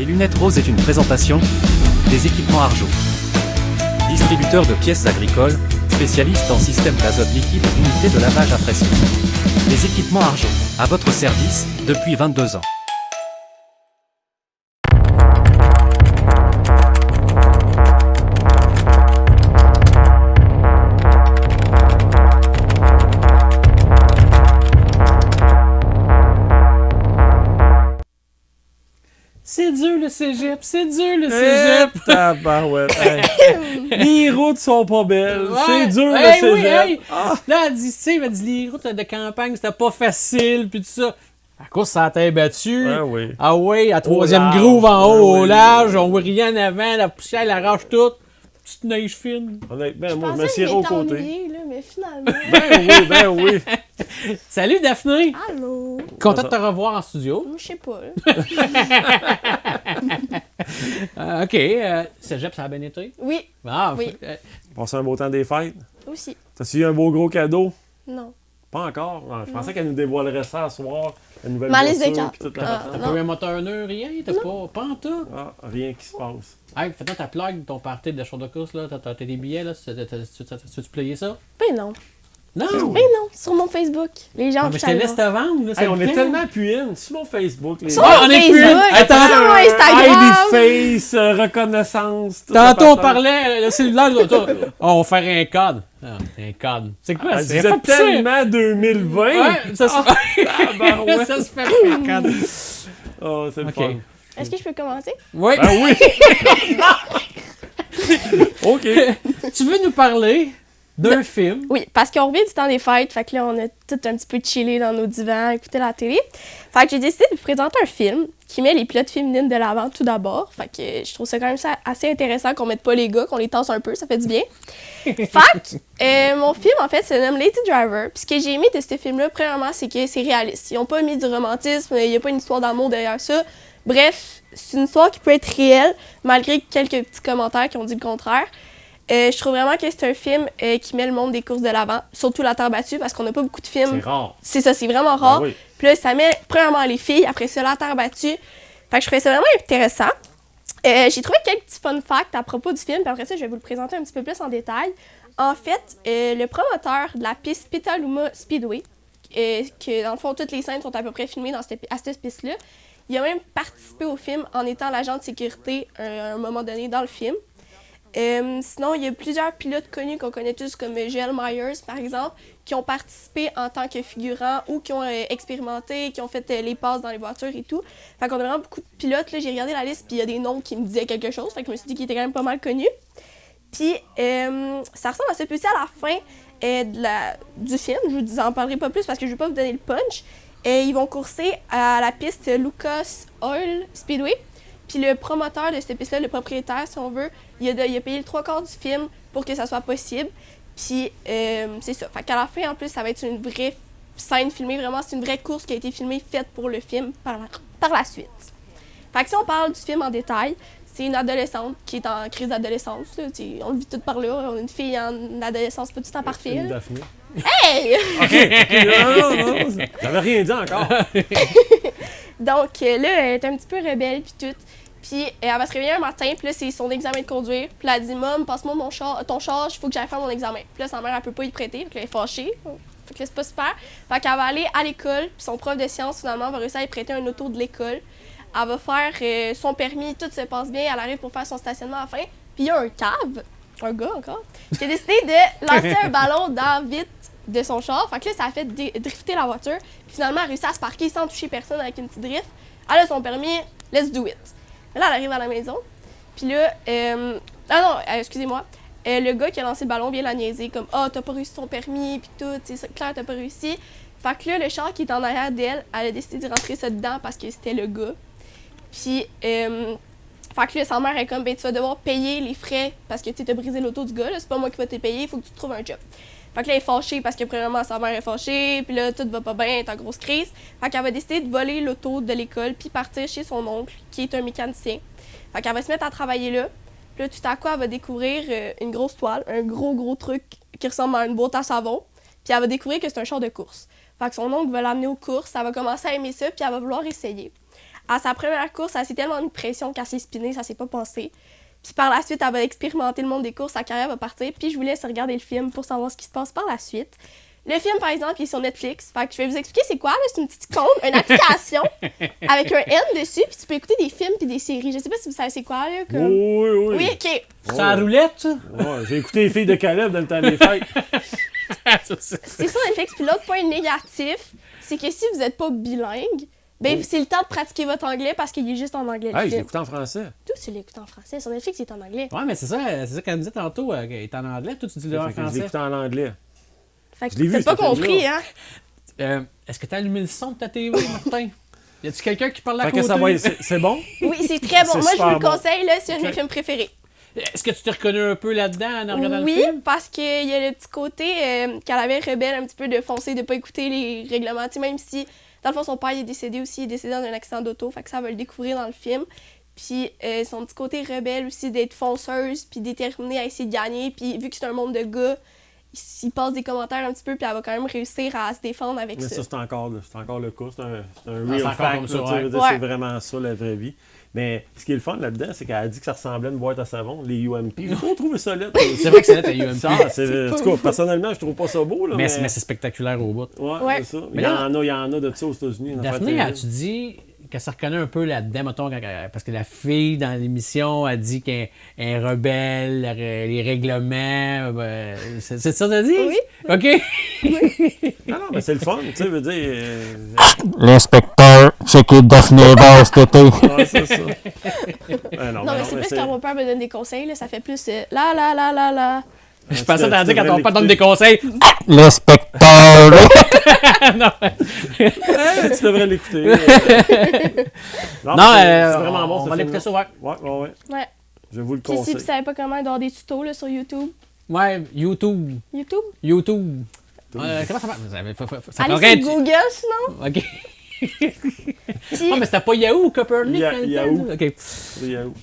Les lunettes roses est une présentation des équipements Arjo. Distributeur de pièces agricoles, spécialiste en système d'azote liquide et unité de lavage à pression. Les équipements Arjo, à votre service, depuis 22 ans. C'est dur le cégep, c'est dur le cégep. Tabarouette. Les routes sont pas belles. Ouais. C'est dur le Hey, cégep. oui, hey. Ah. Là, elle dit, tu sais, elle dit, les routes de campagne, c'était pas facile, puis tout ça. À cause ça a été battu. Ah oui. Ah oui, à troisième large. groove en haut, Ah au oui. large, on voit rien en avant, la poussière, elle arrache tout. Petite neige fine. Honnêtement, moi, je me pensais suis que au je m'étais côté. ennuyée, là, mais finalement... Ben oui. Salut Daphné! Allô? Content de te revoir en studio. Je sais pas, là. OK, cégep, ça a bien été? Oui, Ah, Oui. Passez un beau temps des fêtes. aussi. T'as-tu eu un beau gros cadeau? Non. Pas encore. Non, je pensais qu'elle nous dévoilerait ça ce soir. La nouvelle Ma liste de voiture, cartes. puis toute la Ah, patente. T'as non. pas eu un moteur neuf, rien? T'as pas en tout? Ah, rien qui se passe. Hey, fais-toi ta plug de ton party de show de course, là. T'as des billets, là. Tu payé ça? Ben non. Non! Ben non, sur mon Facebook. Les gens Ah, mais je te laisse te vendre, là. Hey, on est bien. tellement puine sur mon Facebook. Les Sur gens. mon on est Facebook, plus- Attends, sur mon Instagram. ID face, reconnaissance. toute la Tantôt, on patente. parlait, le cellulaire, là, on va faire un code. Ah, un code. C'est quoi? Ah, C'est vous êtes fait tellement 2020. Ouais, ça se Tabarouette. ça se fait un code. Oh, c'est le OK. fun. Est-ce que je peux commencer? Oui. Ah oui. OK. Tu veux nous parler d'un film? Oui, parce qu'on revient du temps des fêtes, fait que là, on a tout un petit peu chillé dans nos divans, écouté la télé. Fait que j'ai décidé de vous présenter un film qui met les pilotes féminines de l'avant tout d'abord. Fait que je trouve ça quand même assez intéressant qu'on mette pas les gars, qu'on les tasse un peu, ça fait du bien. Fait que mon film, en fait, se nomme Lady Driver. Puis ce que j'ai aimé de ce film-là, premièrement, c'est que c'est réaliste. Ils ont pas mis du romantisme, il y a pas une histoire d'amour derrière ça. Bref, c'est une histoire qui peut être réelle, malgré quelques petits commentaires qui ont dit le contraire. Je trouve vraiment que c'est un film qui met le monde des courses de l'avant, surtout la terre battue, parce qu'on n'a pas beaucoup de films. C'est rare. C'est ça, c'est vraiment rare. Ben oui. Puis là, ça met premièrement les filles, après ça, la terre battue. Fait que je trouvais ça vraiment intéressant. J'ai trouvé quelques petits fun facts à propos du film, puis après ça, je vais vous le présenter un petit peu plus en détail. En fait, le promoteur de la piste Petaluma Speedway, que dans le fond, toutes les scènes sont à peu près filmées à cette piste-là, il a même participé au film en étant l'agent de sécurité à un moment donné dans le film. Sinon, il y a plusieurs pilotes connus qu'on connaît tous, comme Joel Myers, par exemple, qui ont participé en tant que figurants ou qui ont expérimenté, qui ont fait les passes dans les voitures et tout. Fait qu'on a vraiment beaucoup de pilotes. Là, j'ai regardé la liste, puis il y a des noms qui me disaient quelque chose. Fait que je me suis dit qu'ils étaient quand même pas mal connus. Puis, ça ressemble à ce petit à la fin du film. Je vous en parlerai pas plus parce que je vais pas vous donner le punch. Ils vont courser à la piste Lucas Oil Speedway. Puis le promoteur de cette piste-là, le propriétaire, si on veut, il a payé le 3/4 du film pour que ça soit possible. Puis c'est ça. Fait qu'à la fin, en plus, ça va être une vraie scène filmée. Vraiment, c'est une vraie course qui a été filmée, faite pour le film par la suite. Fait que si on parle du film en détail, c'est une adolescente qui est en crise d'adolescence. Là. On le vit tout par là. On a une fille en adolescence, pas tout en parfait. Une là. Daphné. Hey! Non. J'avais rien dit encore. Donc là, elle est un petit peu rebelle puis tout. Puis elle va se réveiller un matin, puis là, c'est son examen de conduire. Puis là, elle dit « Mom, passe-moi ton char, il faut que j'aille faire mon examen. » Puis là, sa mère, elle peut pas y prêter, donc elle est fâchée. Fait que là, c'est pas super. Fait qu'elle va aller à l'école, puis son prof de sciences, finalement, va réussir à lui prêter un auto de l'école. Elle va faire son permis, tout se passe bien. Elle arrive pour faire son stationnement à la fin. Puis il y a un cave, un gars encore, qui a décidé de lancer un ballon dans vite de son char. Fait que là, ça a fait drifter la voiture. Puis finalement, elle a réussi à se parquer sans toucher personne avec une petite drift. Elle a son permis, let's do it. Mais là, elle arrive à la maison. Puis là, excusez-moi. Le gars qui a lancé le ballon vient la niaiser comme « Ah, t'as pas réussi ton permis, puis tout, c'est clair, t'as pas réussi. » Fait que là, le char qui est en arrière d'elle, elle a décidé de rentrer ça dedans parce que c'était le gars. Puis, fait que là, sa mère est comme « Ben, tu vas devoir payer les frais parce que tu as brisé l'auto du gars, là, c'est pas moi qui vais te payer, il faut que tu te trouves un job. » Fait que là, elle est fâchée parce que, premièrement, sa mère est fâchée, puis là, tout va pas bien, elle est en grosse crise. Fait qu'elle va décider de voler l'auto de l'école, puis partir chez son oncle, qui est un mécanicien. Fait qu'elle va se mettre à travailler là. Puis là, tout à coup, elle va découvrir une grosse toile, un gros truc qui ressemble à une boîte à savon. Puis elle va découvrir que c'est un char de course. Fait que son oncle va l'amener aux courses, elle va commencer à aimer ça, puis elle va vouloir essayer. À sa première course, elle s'est tellement mis de pression qu'elle s'est spinée, ça s'est pas passé. Puis par la suite, elle va expérimenter le monde des courses, sa carrière va partir. Puis je vous laisse regarder le film pour savoir ce qui se passe par la suite. Le film, par exemple, il est sur Netflix. Fait que je vais vous expliquer c'est quoi. Là. C'est une petite icône, une application avec un N dessus. Puis tu peux écouter des films puis des séries. Je sais pas si vous savez c'est quoi. Là, comme... Oui. Oui, OK. C'est la roulette, ça? Ouais, j'ai écouté les filles de Caleb dans le temps des fêtes. C'est sur Netflix. Puis l'autre point négatif, c'est que si vous n'êtes pas bilingue, ben c'est le temps de pratiquer votre anglais parce qu'il est juste en anglais. Hey, le je film. l'écoute en français. Tout, tu l'écoutes en français. Sur Netflix, il est en anglais. Ouais, mais c'est ça qu'elle me disait tantôt. Elle est en anglais, toi, tu dis le en Fait que je français. l'écoute en anglais. Fait que Je l'ai vu, t'as pas ce compris, film-là. hein? Est-ce que t'as allumé le son de ta TV, Martin? Y a-tu quelqu'un qui parle à Fait côté? que ça va être- c'est bon? Oui, c'est très bon. C'est Moi, je vous le super bon. conseille, là, c'est un de mes Ok. films préférés. Est-ce que tu t'es reconnu un peu là-dedans en regardant Oui, le film? parce qu'il y a le petit côté qu'elle avait rebelle un petit peu de foncer, de pas écouter les règlements. Tu sais, même si, dans le fond, son père il est décédé aussi, il est décédé dans un accident d'auto, fait que ça va le découvrir dans le film. Puis son petit côté rebelle aussi, d'être fonceuse, puis déterminée à essayer de gagner. Puis vu que c'est un monde de gars, il passe des commentaires un petit peu, puis elle va quand même réussir à se défendre avec Mais ça. ça, c'est encore le cas. C'est un c'est real encore fact. comme ça, là, tu sais, ouais. je veux dire, Ouais. C'est vraiment ça, la vraie vie. Mais ce qui est le fun là-dedans, c'est qu'elle a dit que ça ressemblait à une boîte à savon, les UMP. J'ai pas trouvé ça laid. C'est vrai que c'est là, t'as eu un Ça, en tout cas, personnellement, je trouve pas ça beau. Là, mais c'est spectaculaire au bout. Ouais, Ouais. c'est ça. Mais Mais là- il y en a de ça aux États-Unis. une affaire Daphné, terrible. as-tu dit qu'elle se reconnaît un peu là-dedans, mettons, parce que la fille dans l'émission a dit qu'elle est rebelle, les règlements, c'est ça que t'as dit? Oui. OK. Non, mais c'est le fun, tu sais, veut dire. L'inspecteur, c'est qui Daphné Basse cet été. Ouais, c'est ça. Non, mais c'est plus quand mon père me donne des conseils, là, ça fait plus la. Je pensais t'en dire tu quand devrais ton père donne des l'écouter. conseils. L'inspecteur. Tu devrais l'écouter. Non, Non, c'est vraiment bon. on ce va l'écouter film-là. ça, ouais. Ouais. Ouais. Je vous le Puis si conseille. vous savez pas comment, il doit y avoir des tutos là, sur YouTube. Ouais, YouTube. YouTube? Comment ça marche? Ça Allez paraît sur Google, sinon. OK. Puis, Ah, mais c'était pas Yahoo ou Copernic? dans le temps, Yahoo. ça? OK. Yahoo.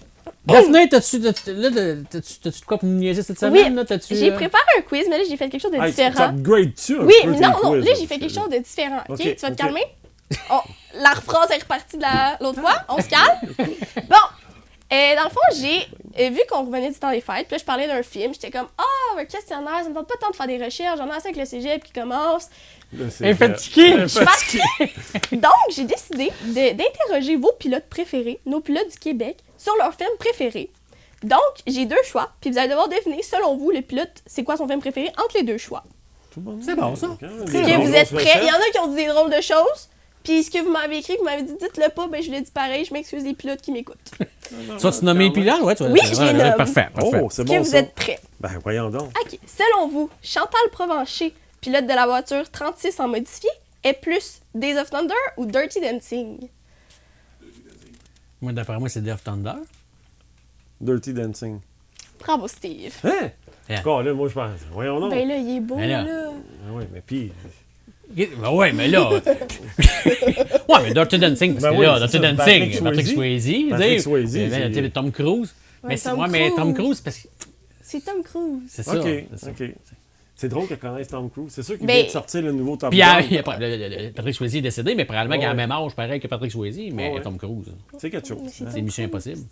Daphné, t'as-tu de quoi pour nous niaiser cette oui, semaine? Là? T'as-tu, j'ai préparé un quiz, mais là, j'ai fait quelque chose de Hey, tu différent. upgrades-tu un Oui, peu mais tes non, quiz, là, j'ai fait quelque chose de différent. OK? Ok, Tu vas te ok. calmer? Oh, la phrase est repartie de l'autre fois. On se calme? Bon, dans le fond, j'ai vu qu'on revenait du temps des fêtes. Puis là, je parlais d'un film. J'étais comme, un questionnaire, ça me tente pas tant de faire des recherches. J'en ai assez avec le cégep qui commence. Là, c'est Elle est vrai. fatiguée. Elle est fatiguée. Donc, j'ai décidé d'interroger vos pilotes préférés, nos pilotes du Québec, sur leur film préféré. Donc, j'ai 2 choix. Puis vous allez devoir deviner, selon vous, le pilote, c'est quoi son film préféré entre les 2 choix. C'est bon, ça. Est-ce que vous êtes prêts? Il y en a qui ont dit des drôles de choses. Puis ce que vous m'avez écrit, vous m'avez dit, dites-le pas, ben je l'ai dit pareil, je m'excuse les pilotes qui m'écoutent. Tu vas-tu nommer les pilotes? Ouais, tu vas- Oui, je les nomme. Parfait, parfait. Oh, c'est Est-ce que bon vous ça. êtes prêts? Ben, voyons donc. OK. Selon vous, Chantal Provencher, pilote de la voiture 36 en modifié, est plus Days of Thunder ou Dirty Dancing? Moi, d'après moi, c'est Day of Thunder. Dirty Dancing. Bravo, Steve. Hein? Yeah. Encore là, moi, je pense. Voyons donc. Ben là, il est beau, Ben là. là. Ah oui, mais puis. Ben ouais, mais là. Ouais, mais Dirty Dancing, parce Ben que oui, là, c'est Dirty ça. Dancing, Patrick Patrick Swayze. Swayze. Patrick tu sais, Swayze, ben, c'est- Tom Cruise. Ouais, Mais c'est Tom ouais, mais Tom Cruise. Cruise, parce que C'est Tom Cruise. c'est ça. OK, c'est ça. OK. C'est drôle qu'elle connaisse Tom Cruise. C'est sûr qu'il Ben- vient de sortir le nouveau Top Puis Gun. il y a Patrick Swayze est décédé, mais probablement qu'il a le Ouais. même âge pareil que Patrick Swayze, mais Ouais. Tom Cruise. C'est quelque chose. C'est hein. C'est Mission Impossible.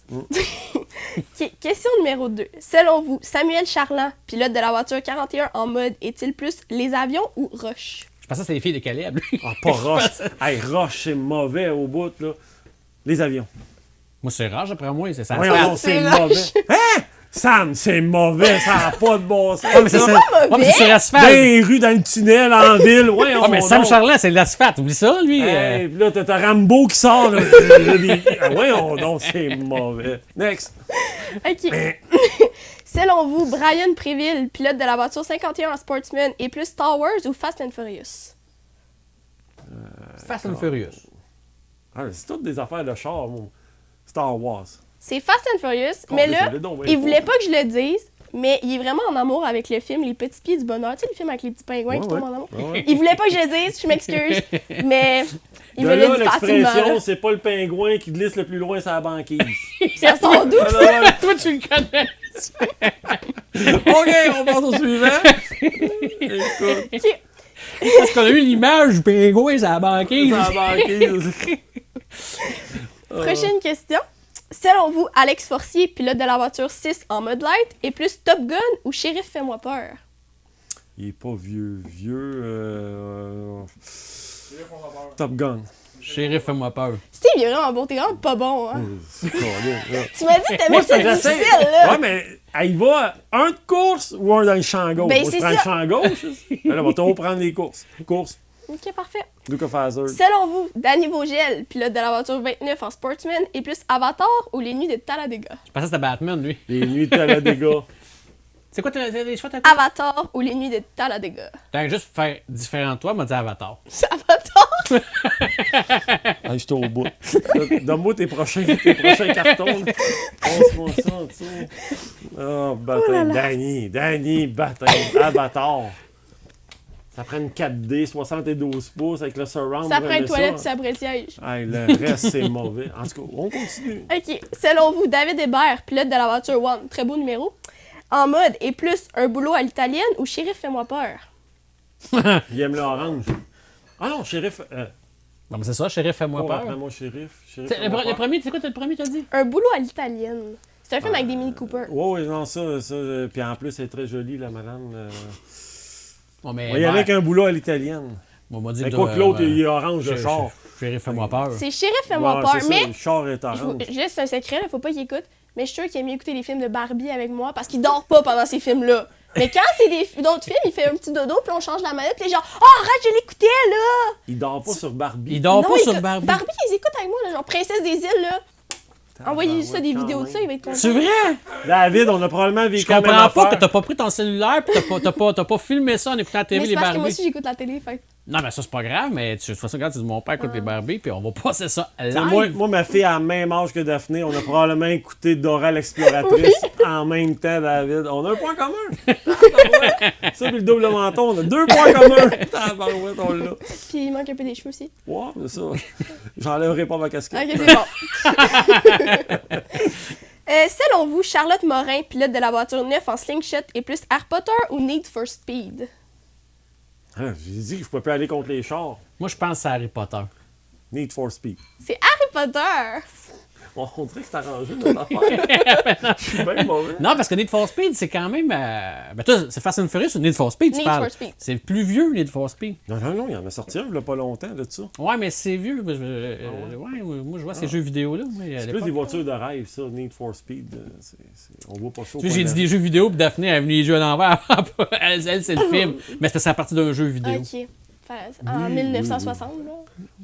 Question numéro 2. Selon vous, Samuel Charland, pilote de la voiture 41 en mode, est-il plus les avions ou Rush? Je pensais que c'était les filles de Caleb. lui. Ah, pas Roche. Hey, Roche, c'est mauvais au bout, là. Les avions. Moi, c'est rare, après moi, c'est ça. Voyons donc, c'est c'est mauvais. Hein? Sam, c'est mauvais, ça n'a pas de bon sens. Ouais, mais c'est ça. Ouais, mais c'est sur Dans l'asphalte. les rues, dans le tunnel, en ville. Ouais, Ouais, mais Sam Charland, c'est de l'asphalte. Oublie ça, lui. Hey, puis là, t'as Rambo qui sort. Là. Ouais, non, c'est mauvais. Next. OK. Selon vous, Brian Préville, pilote de la voiture 51 en Sportsman, est plus Star Wars ou Fast and Furious? Fast and Furious. Ah, c'est toutes des affaires de char, mon. Star Wars. C'est Fast and Furious, Oh, mais mais là, je l'ai donc bien il pas. voulait pas que je le dise, mais il est vraiment en amour avec le film Les Petits Pieds du Bonheur. Tu sais, le film avec les petits pingouins qui tombent en amour? Ouais. Il voulait pas que je le dise, je m'excuse, mais il De me l'a là, dit facilement. l'expression, là. c'est pas le pingouin qui glisse le plus loin sur la banquise. Ça sort d'où? Toi, tu le connais. OK, on passe au suivant. Écoute, OK. Parce qu'on a eu l'image du pingouin sur la banquise. sur la banquise. Prochaine question. Selon vous, Alex Forcier, pilote de la voiture 6 en mode light, est plus Top Gun ou Shérif Fais-moi peur? Il est pas vieux. Top Gun. Shérif, fais-moi peur. Steve, il est vraiment bon. T'es vraiment pas bon, hein? C'est colin, là. Tu m'as dit que t'aimais ça j'essaie. difficile, là. Ouais, mais il va un de course ou un dans le champ gauche? Ben, Moi, je c'est prends le ça. champ gauche. Ben là, on va toujours prendre les courses. Course. Ok, parfait. Luca Fazer. Selon vous, Danny Vogel, pilote de la voiture 29 en Sportsman, est plus Avatar ou Les Nuits de Talladega? Je pensais que c'était Batman, lui. Les nuits de Talladega. C'est quoi les choix, t'as quoi? Avatar ou Les Nuits de Talladega? T'as juste faire différent de toi, m'a dit Avatar. C'est Avatar! Ah, je suis au bout. Donne-moi tes prochains cartons. Passe-moi ça en dessous. Oh, baptême. Danny, baptême. Avatar. Ça prend une 4D, 72 pouces avec le surround. Ça pour prend une aimer toilette puis ça. ça après le siège. Hey, le reste, c'est mauvais. En tout cas, on continue. Ok. Selon vous, David Hébert, pilote de la voiture One, très beau numéro, en mode est plus un boulot à l'italienne ou Shérif Fais-moi peur? Il aime l'orange. Ah non, shérif. Non, mais c'est ça, Shérif, fais-moi Oh, peur. après moi, shérif. C'est Fais-moi le peur. premier, c'est quoi le premier, t'as dit? Un boulot à l'italienne. C'est un film avec des Mini Cooper. Ouais, non, ça. Puis en plus, elle est très jolie, la madame. Bon, mais. On va y aller avec un boulot à l'italienne. On m'a dit Mais que. quoi que l'autre, il est orange, le char. Shérif, fais-moi peur. C'est Shérif Fais-moi Ouais, peur, c'est ça, mais le char est je orange. juste c'est un secret, là, faut pas qu'il écoute. Mais je suis sûre qu'il aime mieux écouter les films de Barbie avec moi parce qu'il dort pas pendant ces films-là. Mais quand c'est d'autres films, il fait un petit dodo, puis on change la manette, puis genre, oh arrête, je l'écoutais là! Il dort pas sur Barbie. Il dort Non, pas il sur écoute- Barbie. Barbie, ils écoutent avec moi, là, genre Princesse des îles, là. Envoyez-lui ça, des quand vidéos de même. ça, il va être content. C'est vrai? David, on a probablement vécu Je la même comprends pas affaire. que t'as pas pris ton cellulaire pis t'as pas filmé ça en écoutant la Mais TV c'est les parce que moi Barbies. aussi, j'écoute la télé, fait. Non, mais ça, c'est pas grave, mais tu fais ça quand tu dis mon père écoute les Barbies, puis on va passer ça T'sais, live. moi, ma fille a le même âge que Daphné. On a probablement écouté Dora l'exploratrice en même temps, David. On a un point commun. Tabarouette. Ça, puis le double menton, on a 2 points communs. Tabarouette, on l'a. Puis il manque un peu des cheveux aussi. Ouais, c'est ça. J'enlèverai pas ma casquette. Ok, c'est bon. Selon vous, Charlotte Morin, pilote de la voiture 9 en slingshot, est plus Harry Potter ou Need for Speed? Hein, j'ai dit que je pouvais pas aller contre les chars. Moi, je pense à Harry Potter. Need for Speed. C'est Harry Potter! On dirait que c'est arrangé notre affaire. Je suis bien mauvais. Non, parce que Need for Speed, c'est quand même. Ben, toi, c'est Fast and Furious ou Need for Speed, tu Need parles? for Speed. C'est plus vieux, Need for Speed. Non, il y en a sorti un, il y a pas longtemps, de ça. Ouais, mais c'est vieux. Ouais, moi, je vois ces jeux vidéo-là. C'est plus des voitures de rêve, ça, Need for Speed. On voit pas ça au Tu sais, coin j'ai de dit la- des jeux vidéo, puis Daphné, elle est venue les jeux à l'envers. elle, c'est le film. Mais c'est à partir d'un jeu vidéo. Ok. En 1960, là.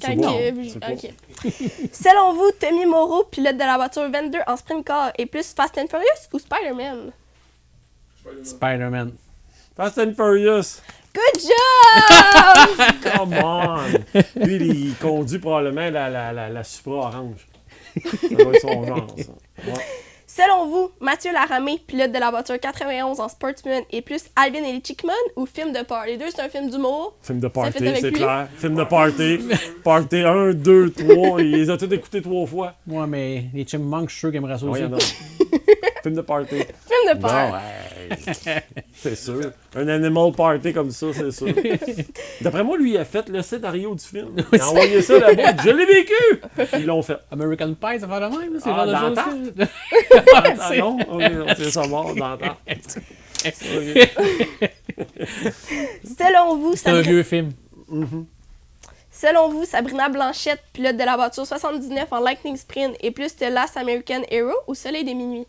C'est Quand bon, que- c'est bon. ok. Selon vous, Tommy Moreau, pilote de la voiture 22 en sprint car, est plus Fast and Furious ou Spider-Man? Spider-Man. Fast and Furious. Good job! Come on! Lui, il conduit probablement la Supra orange. Ça doit être son genre, ça. Ouais. Selon vous, Mathieu Laramé, pilote de la voiture 91 en Sportsman, est plus Alvin et les Chickman ou film de peur? Les deux, c'est un film d'humour. Film de Ça party, fait avec c'est lui. clair. Film de party. Party 1, 2, 3. Il les a tous écoutés 3 fois. Ouais, mais les Chipmunks, je suis sûr qu'ils aimeraient ça Ouais, aussi. y en a. Film de party. Film de peur. Bon, ouais. C'est sûr. Un animal party comme ça, c'est sûr. D'après moi, lui, il a fait le scénario du film. Il a envoyé ça là-bas. Je l'ai vécu! Ils l'ont fait. American Pie, ça fait de même, c'est Ah, le genre de dans choses. Ah non? Ok, non, c'est ça mort dans le temps. Selon vous, C'est un vieux film. Selon vous, Sabrina Blanchette, pilote de la voiture 79 en Lightning Sprint, est plus The Last American Hero ou Soleil des minuit?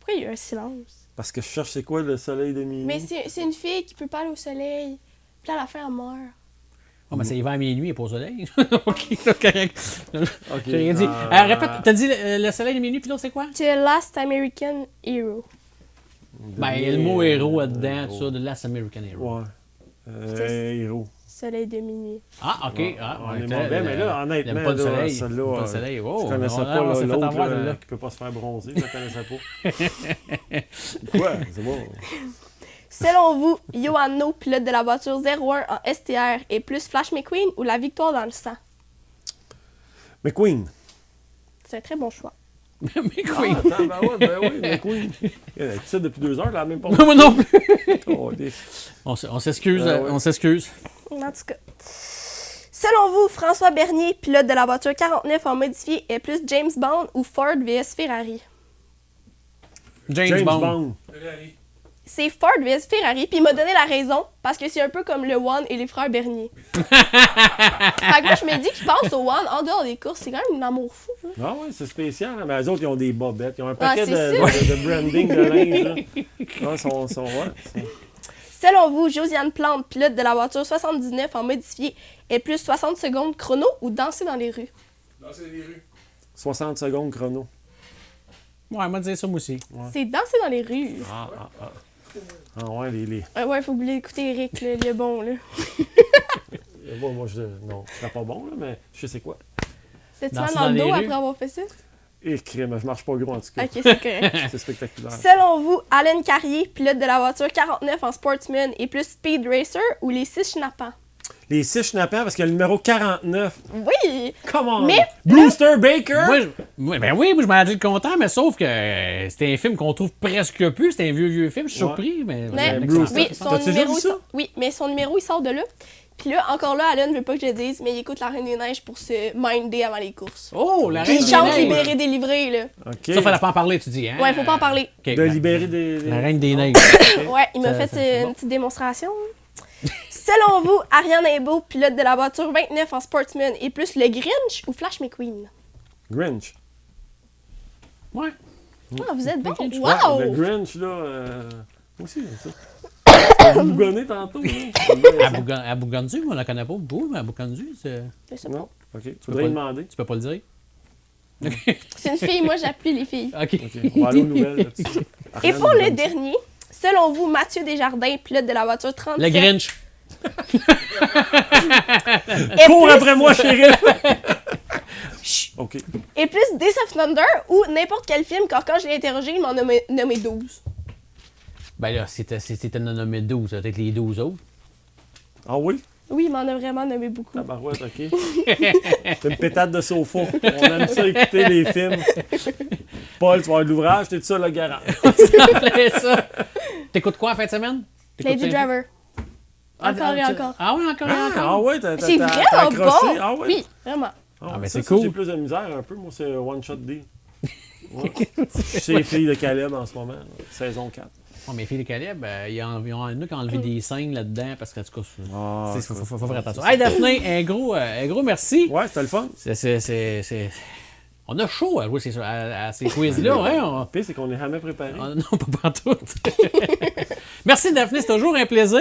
Pourquoi il y a eu un silence? Parce que je cherche c'est quoi le soleil de minuit. Mais c'est une fille qui peut pas aller au soleil. Puis là, à la fin, elle meurt. Oh, mais c'est hiver à minuit et pas au soleil. Ok, c'est correct. Ok, J'ai rien dit. Répète, t'as dit le soleil de minuit, puis l'autre, c'est quoi? The Last American Hero. Ben, il y a le mot héros là-dedans, tout ça, de Last American Hero. Ouais. C'est- Héros. Soleil de minuit. Ah, ok. Ouais, Ah, on ouais, est mauvais, mais là, honnêtement, il aime pas le là, soleil. celle-là, Il aime pas le soleil. Oh, je connaissais on pas s'est fait l'autre avoir, là, là. qui peut pas se faire bronzer, je la connaissais pas. Quoi? C'est bon. Selon vous, Yoanno, pilote de la voiture 01 en STR, est plus Flash McQueen ou La Victoire dans le sang? McQueen. C'est un très bon choix. Mais Queen. Attends, ben oui, McQueen. Elle est petite depuis 2 heures, là, même pas. Moi non plus. Oh, On s'excuse, Ah ouais. on s'excuse. En tout cas. Selon vous, François Bernier, pilote de la voiture 49 en modifié, est plus James Bond ou Ford vs Ferrari? James Bond. C'est Ford vs Ferrari, puis il m'a donné la raison, parce que c'est un peu comme le One et les frères Bernier. Fait que moi, je me dis que je pense au One en dehors des courses. C'est quand même un amour fou. Hein? Ah ouais, c'est spécial. Mais les autres, ils ont des bobettes. Ils ont un paquet c'est de branding de linge. Là. Ah, Selon vous, Josiane Plante, pilote de la voiture 79 en modifié, est plus 60 secondes chrono ou danser dans les rues? 60 secondes chrono. Ouais, moi, dire ça, moi aussi. C'est danser dans les rues. Ah ouais, les... Ouais, faut oublier d'écouter Eric, là, il est bon, là. Bon, moi, non, ce serait pas bon, là, mais je sais quoi. T'as-tu Danser mal dans le dans dos les rues? après avoir fait ça? Et crème, je marche pas gros en tout cas. Ok, c'est correct. C'est spectaculaire. Selon vous, Alain Carrier, pilote de la voiture 49 en Sportsman, est plus Speed Racer ou les 6 schnappants? Les 6 schnappants, parce qu'il y a le numéro 49. Oui! Come on! Mais- Brewster Baker! Ben oui, moi je m'en ai dit content, mais sauf que c'était un film qu'on trouve presque plus. C'était un vieux film, je suis Ouais. surpris. Mais Mais, Bruce, oui, son t'as-tu déjà numéro, vu ça? oui, mais son numéro, il sort de là. Puis là, encore là, Alan veut pas que je le dise, mais il écoute La Reine des Neiges pour se minder avant les courses. Oh, la Puis Reine il des chante Neiges. Libéré, délivré, là. OK. Ça, fallait pas en parler, tu dis, hein? Ouais, faut pas en parler. Ok, De libérer des... La Reine des Neiges. Ouais, il m'a Ça, fait une petite démonstration. Selon vous, Ariane Imbeau, pilote de la voiture 29 en Sportsman, est plus le Grinch ou Flash McQueen? Grinch. Ouais. Ah, vous êtes bon! Grinch, Ouais, Wow! le Grinch, là... Moi aussi, j'aime ça. Vous bougonnez tantôt, là. À Bougondu, on la connaît pas beaucoup, mais à Bougondu, c'est... Je sais pas. Non? OK. Tu voudrais pas- demander. Tu peux pas le dire? C'est une fille, moi j'appuie les filles. OK. OK. On va aller aux nouvelles là-dessus. Et Ariane pour le Grinch. dernier, selon vous, Mathieu Desjardins, pilote de la voiture 37, Le Grinch. est Cours plus- après moi, shérif! OK. est plus Days of Thunder ou n'importe quel film, car quand je l'ai interrogé, il m'en a nommé 12. Ben là, c'était nommé 12, ça va être les 12 autres. Ah oui? Oui, il m'en a vraiment nommé beaucoup. Tabarouette, OK. C'est une pétate de sofa. On aime ça écouter les films. Paul, tu vas avoir de l'ouvrage, t'es ça, le garage. C'est ça. T'écoutes quoi en fin de semaine? T'écoutes Lady ça? Driver. Encore et encore. Ah oui, encore et Ah encore. ouais, t'as C'est t'as vraiment accroché? bon! Ah ouais? Oui, vraiment. Ah, mais ça, c'est cool. J'ai plus de misère un peu. Moi, c'est One Shot D. Ouais. Je suis les filles de Caleb en ce moment, saison 4. Oh, mes filles de Caleb, il y en a qui ont enlevé des scènes là-dedans parce que, en tout cas, Ah, faut faire attention. Hey, Daphné, un gros merci. Ouais, c'était le fun. On a chaud à jouer à ces quiz-là, hein? Le pire, c'est qu'on n'est jamais préparé. Non, pas partout. Merci, Daphné, c'est toujours un plaisir.